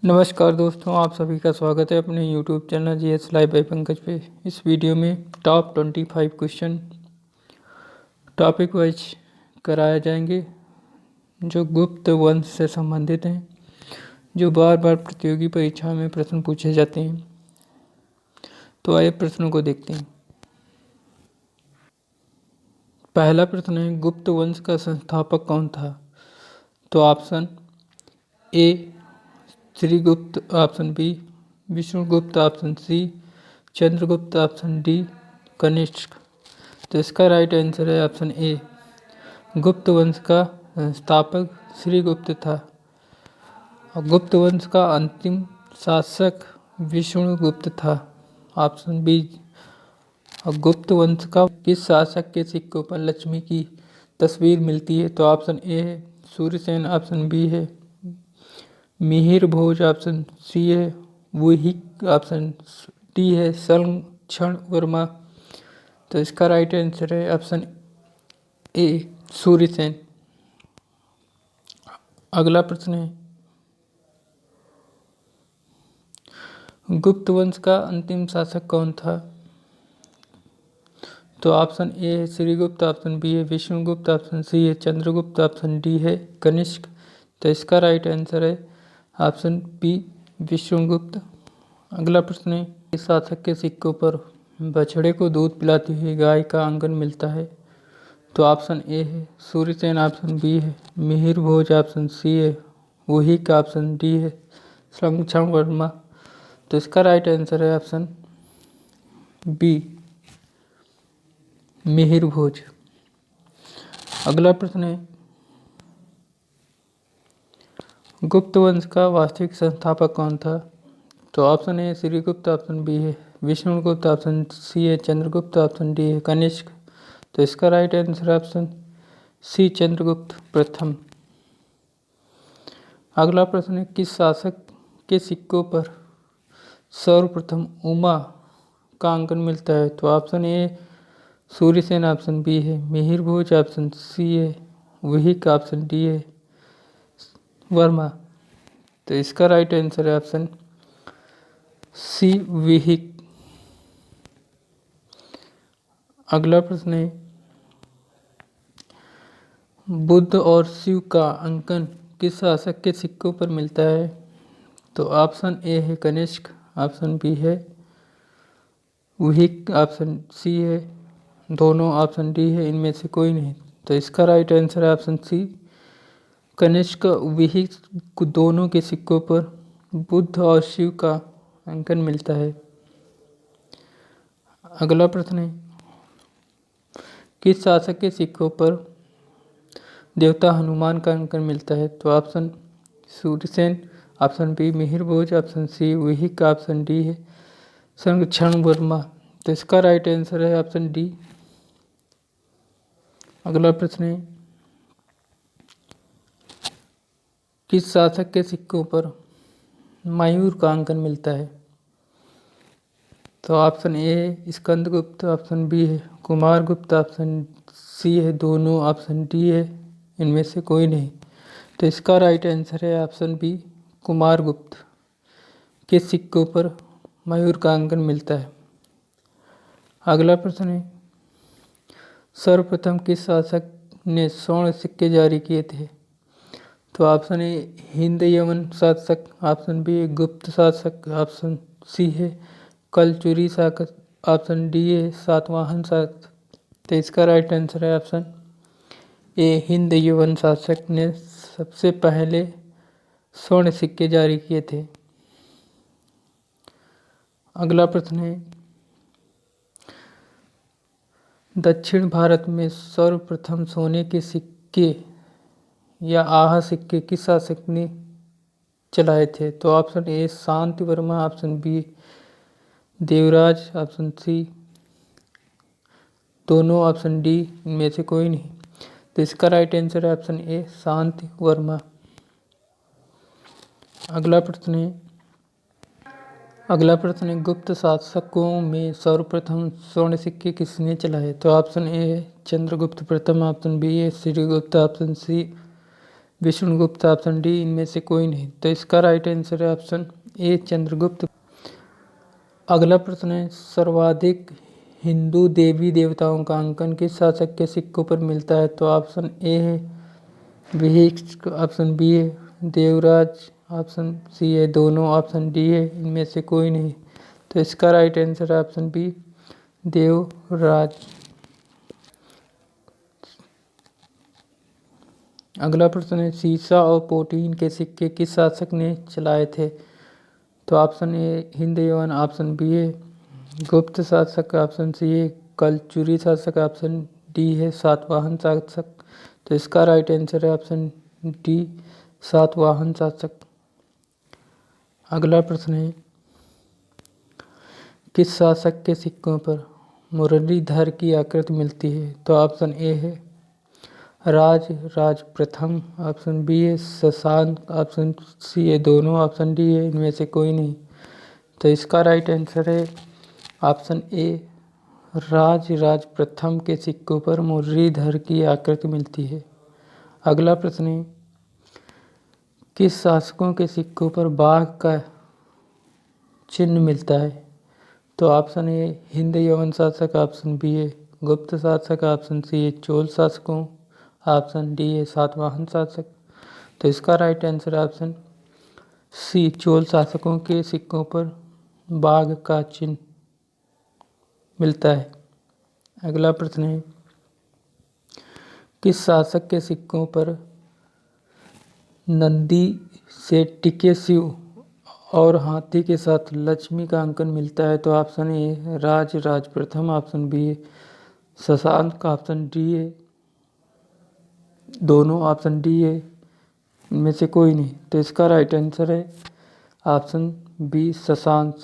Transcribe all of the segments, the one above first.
नमस्कार दोस्तों, आप सभी का स्वागत है अपने YouTube channel GS live bye Pankaj पे। इस वीडियो में टॉप 25 क्वेश्चन टॉपिक वाइज कराए जाएंगे जो गुप्त वंश से संबंधित हैं, जो बार बार प्रतियोगी परीक्षा में प्रश्न पूछे जाते हैं। तो आइए प्रश्नों को देखते हैं। पहला प्रश्न है, गुप्त वंश का संस्थापक कौन था? तो option A Shrigupta, option B Vishnugupta, option C Chandragupta, option D Kanishka. तो इसका राइट आंसर है ऑप्शन ए, गुप्त वंश का संस्थापक श्रीगुप्त था और गुप्त वंश का अंतिम शासक विष्णुगुप्त था। Option B. और गुप्त वंश का किस शासक के सिक्कों पर लक्ष्मी की तस्वीर मिलती है? तो ऑप्शन ए है सूर्यसेन, ऑप्शन बी है मिहिर भोज, ऑप्शन सी है वुहिक, ऑप्शन डी है संरक्षण वर्मा। तो इसका राइट आंसर है ऑप्शन ए सूर्यसेन। अगला प्रश्न है, गुप्त वंश का अंतिम शासक कौन था? तो ऑप्शन ए है श्रीगुप्त, ऑप्शन बी है विष्णुगुप्त, ऑप्शन सी है चंद्रगुप्त, ऑप्शन डी है कनिष्क। तो इसका राइट आंसर है ऑप्शन बी विष्णुगुप्त। अगला प्रश्न है, इस शासक के सिक्कों पर बछड़े को दूध पिलाती हुई गाय का अंकन मिलता है? तो ऑप्शन ए है सूर्यसेन, ऑप्शन बी है मिहिर भोज, ऑप्शन सी है वुहिक, ऑप्शन डी है संरक्षण वर्मा। तो इसका राइट आंसर है ऑप्शन बी मिहिर भोज। अगला प्रश्न है, गुप्त वंश का वास्तविक संस्थापक कौन था? तो option A Shrigupta, option B है विष्णुगुप्त, ऑप्शन सी है चंद्रगुप्त, ऑप्शन डी है कनिष्क। तो इसका right answer option C Chandragupta प्रथम। अगला प्रश्न है, किस शासक के सिक्कों पर सर्वप्रथम उमा का अंकन मिलता है? तो option A Suryasen, option B है मिहिर भोज, ऑप्शन सी है वुहिक, ऑप्शन डी है वर्मा। तो इसका राइट आंसर है ऑप्शन सी विहिक। अगला प्रश्न है, बुद्ध और शिव का अंकन किस शासक के सिक्कों पर मिलता है? तो ऑप्शन ए है कनिष्क, ऑप्शन बी है वुहिक, ऑप्शन सी है दोनों, ऑप्शन डी है इनमें से कोई नहीं। तो इसका राइट आंसर है ऑप्शन सी कनिष्क विहिक दोनों के सिक्कों पर बुद्ध और शिव का अंकन मिलता है। अगला प्रश्न है, किस शासक के सिक्कों पर देवता हनुमान का अंकन मिलता है? तो option Suryasen, option B Mihir Bhoj, option C वुहिक, ऑप्शन डी है संरक्षण वर्मा। तो इसका राइट आंसर है ऑप्शन डी। अगला प्रश्न है, किस शासक के सिक्कों पर मयूर का अंकन मिलता है? तो ऑप्शन ए है स्कंदगुप्त, ऑप्शन बी है कुमारगुप्त, ऑप्शन सी है दोनों, ऑप्शन डी है इनमें से कोई नहीं। तो इसका राइट आंसर है ऑप्शन बी कुमारगुप्त के सिक्कों पर मयूर का अंकन मिलता है। अगला प्रश्न है, सर्वप्रथम किस शासक ने स्वर्ण सिक्के जारी किए थे? तो ऑप्शन ए हिंद यवन शासक, ऑप्शन बी गुप्त शासक, ऑप्शन सी है कलचुरी शासक, ऑप्शन डी है सातवाहन शासक। तो इसका राइट आंसर है ऑप्शन ए हिंद यवन शासक ने सबसे पहले स्वर्ण सिक्के जारी किए थे। अगला प्रश्न है, दक्षिण भारत में सर्वप्रथम सोने के सिक्के या आहा सिक्के किस शासक ने चलाए थे? तो option A Shanti Varma, option B Devraj, option C दोनों, ऑप्शन डी इनमें से कोई नहीं। तो इसका राइट आंसर है ऑप्शन ए शांति वर्मा। अगला प्रश्न है, गुप्त शासकों में सर्वप्रथम स्वर्ण सिक्के किसने चलाए? तो ऑप्शन ए है चंद्रगुप्त प्रथम, ऑप्शन बी है Shrigupta, option C Vishnugupta, option D इनमें से कोई नहीं। तो इसका राइट आंसर है ऑप्शन ए चंद्रगुप्त। अगला प्रश्न है, सर्वाधिक हिंदू देवी देवताओं का अंकन किस शासक के सिक्कों पर मिलता है? तो ऑप्शन ए है विहिक, ऑप्शन बी है देवराज, ऑप्शन सी है दोनों, ऑप्शन डी है इनमें से कोई नहीं। तो इसका राइट आंसर है ऑप्शन बी देवराज। अगला प्रश्न है, सीसा और पोटीन के सिक्के किस शासक ने चलाए थे? तो ऑप्शन ए हिंद यवन, ऑप्शन बी है गुप्त शासक, ऑप्शन सी है कलचुरी शासक, ऑप्शन डी है सातवाहन शासक। तो इसका राइट आंसर है ऑप्शन डी सातवाहन शासक। अगला प्रश्न है, किस शासक के सिक्कों पर मुरलीधर की आकृति मिलती है? तो ऑप्शन ए है राज प्रथम, ऑप्शन बी है शशांक, ऑप्शन सी है दोनों, ऑप्शन डी है इनमें से कोई नहीं। तो इसका राइट आंसर है ऑप्शन ए राज प्रथम के सिक्कों पर मुरलीधर की आकृति मिलती है। अगला प्रश्न है, किस शासकों के सिक्कों पर बाघ का चिन्ह मिलता है? तो ऑप्शन ए हिंद यवन शासक, ऑप्शन बी है गुप्त शासक, ऑप्शन सी है चोल शासकों, ऑप्शन डी है सातवाहन शासक। तो इसका राइट आंसर है ऑप्शन सी चोल शासकों के सिक्कों पर बाघ का चिन्ह मिलता है। अगला प्रश्न है, किस शासक के सिक्कों पर नंदी से टिके शिव और हाथी के साथ लक्ष्मी का अंकन मिलता है? तो ऑप्शन ए राज प्रथम, option B Shashank, option D है दोनों, ऑप्शन डी है इनमें से कोई नहीं। तो इसका राइट आंसर है ऑप्शन बी शशांक।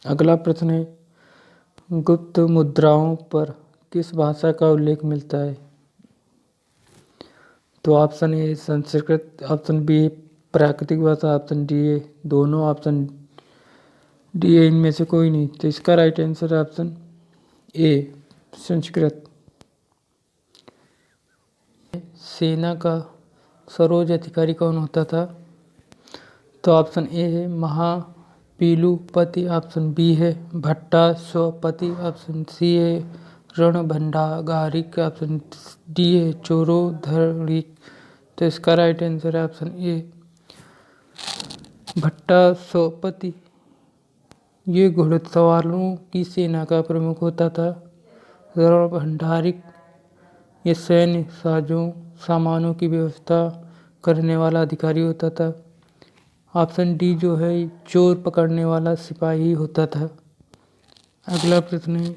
अगला प्रश्न है, गुप्त मुद्राओं पर किस भाषा का उल्लेख मिलता है? तो option A Sanskrit, option B प्राकृतिक भाषा, ऑप्शन डी है दोनों, ऑप्शन डी है इनमें से कोई नहीं। तो इसका राइट आंसर है ऑप्शन ए संस्कृत। सेना का सरोज अधिकारी कौन होता था? तो ऑप्शन ए है महापीलुपति, ऑप्शन बी है भट्टा स्वपति, ऑप्शन सी है रणभंडागारिक, ऑप्शन डी है चोरोधरिक। तो इसका राइट आंसर है ऑप्शन ए भट्टा स्वपति। ये घुड़सवारों की सेना का प्रमुख होता था। रणभंडारिक ये सैन्य सामानों की व्यवस्था करने वाला अधिकारी होता था। ऑप्शन डी जो है चोर पकड़ने वाला सिपाही होता था। अगला प्रश्न है,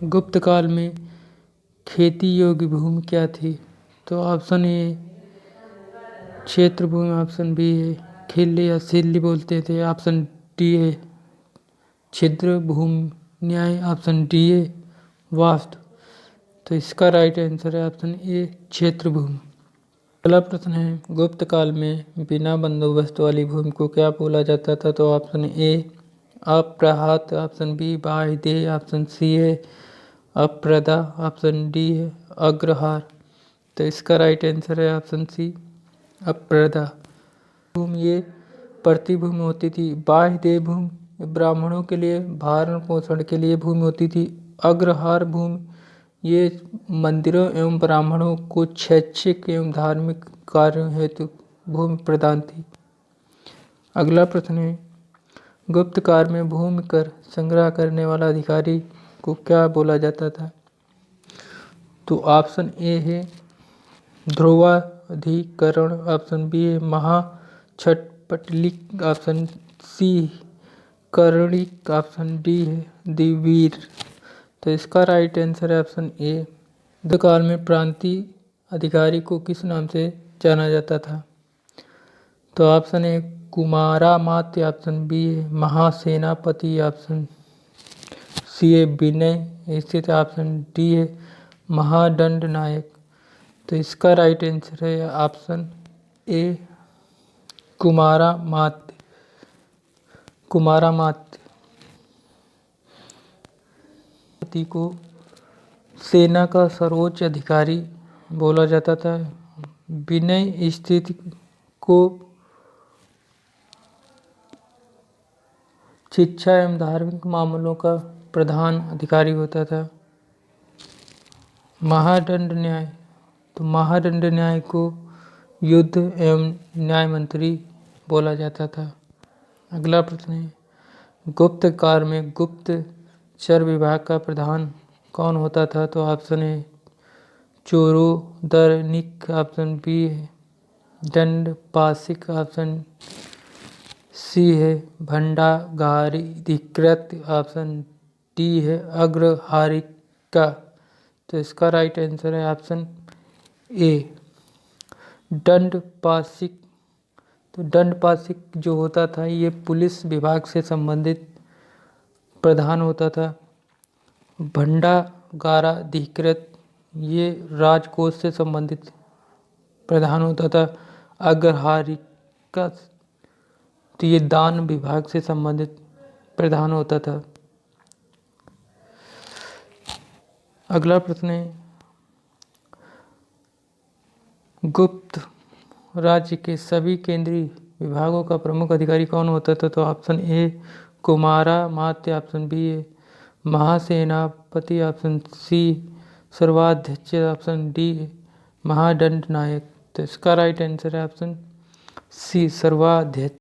गुप्त काल में खेती योग्य भूमि क्या थी? तो ऑप्शन ए क्षेत्र भूमि, ऑप्शन बी है खिल्ली या सिल्ली बोलते थे, ऑप्शन डी है छिद्र भूमि न्याय, ऑप्शन डी है वास्तु। तो इसका राइट आंसर है ऑप्शन ए क्षेत्र भूमि। अगला प्रश्न है, गुप्त काल में बिना बंदोबस्त वाली भूमि को क्या बोला जाता था? तो ऑप्शन ए अप्रहात, ऑप्शन बी बाह्यदेह, ऑप्शन सी है अप्रदा, ऑप्शन डी है अग्रहार। तो इसका राइट आंसर है ऑप्शन सी अप्रदा भूमि। ये प्रतिभूमि होती थी। बाह्यदेह भूमि ब्राह्मणों के लिए भरण पोषण के लिए भूमि होती थी। अग्रहार भूमि ये मंदिरों एवं ब्राह्मणों को शैक्षिक एवं धार्मिक कार्यों हेतु भूमि प्रदान थी। अगला प्रश्न है, गुप्त काल में भूमि कर संग्रह करने वाला अधिकारी को क्या बोला जाता था? तो ऑप्शन ए है ध्रुवाधिकरण, ऑप्शन बी है महाछटपटलिक, ऑप्शन सी कर्णिक, ऑप्शन डी है दिवीर। तो इसका राइट आंसर है ऑप्शन ए। युद्ध काल में प्रांतीय अधिकारी को किस नाम से जाना जाता था? तो ऑप्शन ए कुमारामात्य, ऑप्शन बी है महासेनापति, ऑप्शन सी है विनय स्थित, ऑप्शन डी है महादंड नायक। तो इसका राइट आंसर है ऑप्शन ए कुमारामात्य। को सेना का सर्वोच्च अधिकारी बोला जाता था। विनय स्थिति को शिक्षा एवं धार्मिक मामलों का प्रधान अधिकारी होता था। महादंड न्याय, तो महादंड न्याय को युद्ध एवं न्याय मंत्री बोला जाता था। अगला प्रश्न है, गुप्त काल में गुप्तचर विभाग का प्रधान कौन होता था? तो ऑप्शन है चोरोदरनिक, ऑप्शन बी है दंडपाशिक, ऑप्शन सी है भंडागारिधिकृत, ऑप्शन डी है अग्रहारिका। तो इसका राइट आंसर है ऑप्शन ए दंडपाशिक। तो दंडपाशिक जो होता था ये पुलिस विभाग से संबंधित प्रधान होता था। भंडागाराधिकृत ये राजकोष से संबंधित प्रधान होता था। अग्रहारिका तो ये दान विभाग से संबंधित प्रधान होता था। अगला प्रश्न है, गुप्त राज्य के सभी केंद्रीय विभागों का प्रमुख अधिकारी कौन होता था? तो ऑप्शन ए कुमारामात्य, ऑप्शन बी है महासेनापति, ऑप्शन सी सर्वाध्यक्ष, ऑप्शन डी महादंड नायक। तो इसका राइट आंसर है ऑप्शन सी सर्वाध्यक्ष।